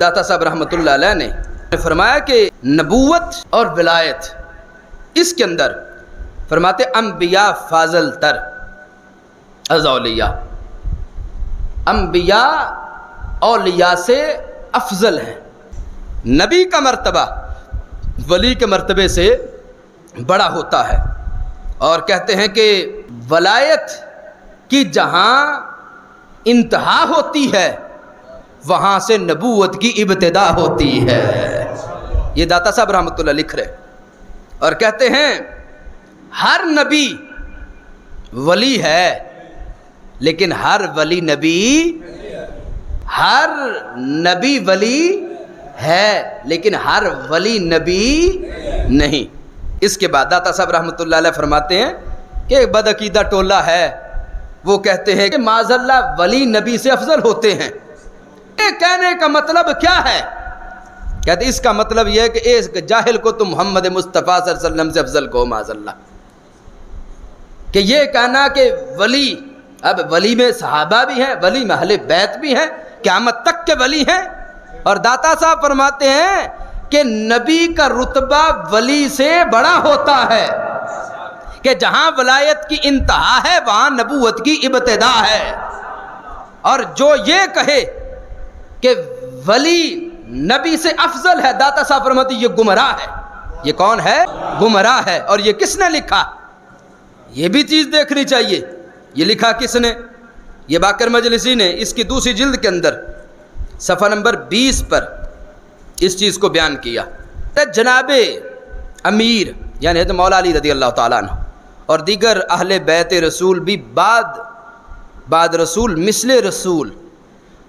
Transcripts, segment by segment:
داتا صاحب رحمۃ اللہ علیہ نے فرمایا کہ نبوت اور ولایت اس کے اندر فرماتے انبیاء فاضل تر از اولیاء، انبیاء اولیاء سے افضل ہیں، نبی کا مرتبہ ولی کے مرتبے سے بڑا ہوتا ہے، اور کہتے ہیں کہ ولایت کی جہاں انتہا ہوتی ہے وہاں سے نبوت کی ابتدا ہوتی ہے۔ یہ داتا صاحب رحمۃ اللہ لکھ رہے اور کہتے ہیں ہر نبی ولی ہے لیکن ہر ولی نبی، ہر نبی ولی ہے لیکن ہر ولی نبی نہیں۔ اس کے بعد داتا صاحب رحمۃ اللہ علیہ فرماتے ہیں کہ ایک بدعقیدہ ٹولہ ہے، وہ کہتے ہیں کہ معاذ اللہ ولی نبی سے افضل ہوتے ہیں۔ یہ کہنے کا مطلب کیا ہے؟ کہتے اس کا مطلب یہ ہے کہ ایک جاہل کو تم محمد مصطفیٰ صلی اللہ علیہ وسلم سے افضل کہو معاذ اللہ، کہ یہ کہنا کہ ولی، اب ولی میں صحابہ بھی ہیں، ولی میں اہل بیت بھی ہیں، قیامت تک کے ولی ہیں، اور داتا صاحب فرماتے ہیں کہ نبی کا رتبہ ولی سے بڑا ہوتا ہے، کہ جہاں ولایت کی انتہا ہے وہاں نبوت کی ابتدا ہے۔ اور جو یہ کہے کہ ولی نبی سے افضل ہے، داتا صاحب فرماتے ہیں یہ گمراہ ہے۔ یہ کون ہے؟ گمراہ ہے۔ اور یہ کس نے لکھا؟ یہ بھی چیز دیکھنی چاہیے، یہ لکھا کس نے؟ یہ باقر مجلسی نے اس کی دوسری جلد کے اندر صفحہ نمبر 20 پر اس چیز کو بیان کیا۔ جناب امیر یعنی حضرت مولا علی رضی اللہ تعالیٰ عنہ اور دیگر اہل بیت رسول بھی بعد رسول مثل رسول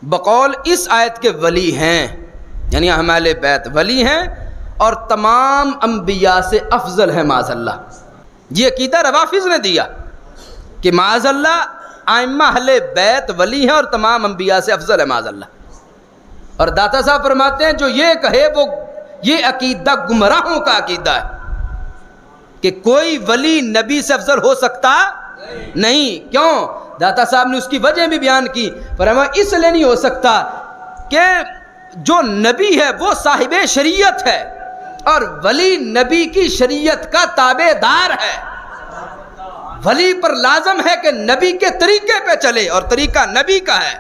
بقول اس آیت کے ولی ہیں، یعنی ہم اہل بیت ولی ہیں اور تمام انبیاء سے افضل ہے معاذ اللہ۔ یہ عقیدہ روافض نے دیا کہ معاذ اللہ ائمہ اہل بیت ولی ہیں اور تمام انبیاء سے افضل ہے معاذ اللہ، اور داتا صاحب فرماتے ہیں جو یہ کہے وہ یہ عقیدہ گمراہوں کا عقیدہ ہے کہ کوئی ولی نبی سے افضل ہو سکتا نہیں۔ کیوں؟ داتا صاحب نے اس کی وجہ بھی بیان کی، فرمایا اس لیے نہیں ہو سکتا کہ جو نبی ہے وہ صاحب شریعت ہے اور ولی نبی کی شریعت کا تابع دار ہے۔ ولی پر لازم ہے کہ نبی کے طریقے پہ چلے اور طریقہ نبی کا ہے،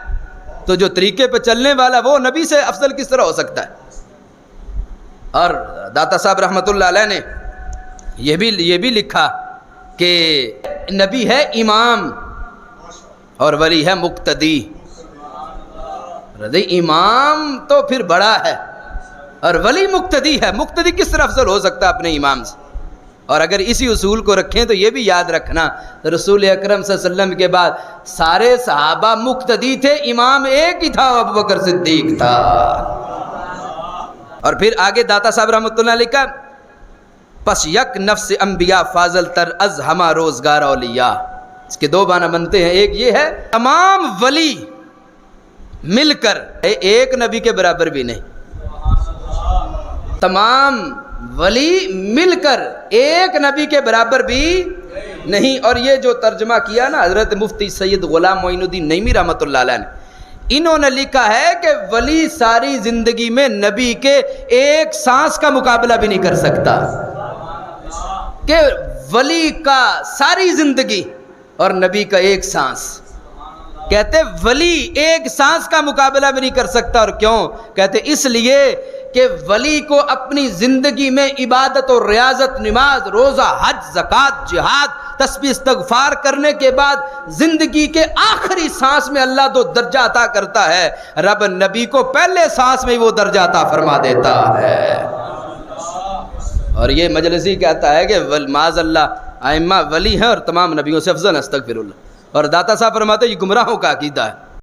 تو جو طریقے پہ چلنے والا وہ نبی سے افضل کس طرح ہو سکتا ہے؟ اور داتا صاحب رحمۃ اللہ علیہ نے یہ بھی لکھا کہ نبی ہے امام اور ولی ہے مقتدی۔ امام تو پھر بڑا ہے اور ولی مقتدی ہے، مقتدی کس طرح افضل ہو سکتا ہے اپنے امام سے؟ اور اگر اسی اصول کو رکھیں تو یہ بھی یاد رکھنا رسول اکرم صلی اللہ علیہ وسلم کے بعد سارے صحابہ مقتدی تھے، امام ایک ہی تھا، ابوبکر صدیق تھا۔ اور پھر آگے داتا صاحب رحمۃ اللہ علیہ کا پس یک نفس انبیاء فاضل تر از ہما روزگار اولیاء، اس کے دو معنی بنتے ہیں۔ ایک یہ ہے تمام ولی مل کر ایک نبی کے برابر بھی نہیں، تمام ولی مل کر ایک نبی کے برابر بھی نہیں۔ اور یہ جو ترجمہ کیا نا حضرت مفتی سید غلام معین الدین نعیمی رحمۃ اللہ علیہ نے، انہوں نے لکھا ہے کہ ولی ساری زندگی میں نبی کے ایک سانس کا مقابلہ بھی نہیں کر سکتا، کہ ولی کا ساری زندگی اور نبی کا ایک سانس، کہتے ولی ایک سانس کا مقابلہ بھی نہیں کر سکتا۔ اور کیوں؟ کہتے اس لیے کہ ولی کو اپنی زندگی میں عبادت و ریاضت، نماز، روزہ، حج، زکوٰۃ، جہاد، تسبیح، استغفار کرنے کے بعد زندگی کے آخری سانس میں اللہ دو درجہ عطا کرتا ہے، رب نبی کو پہلے سانس میں وہ درجہ عطا فرما دیتا ہے۔ اور یہ مجلسی کہتا ہے کہ معاذ اللہ ائمہ ولی ہیں اور تمام نبیوں سے افضل، استغفر اللہ، اور داتا صاحب فرماتے ہیں یہ گمراہوں کا عقیدہ ہے۔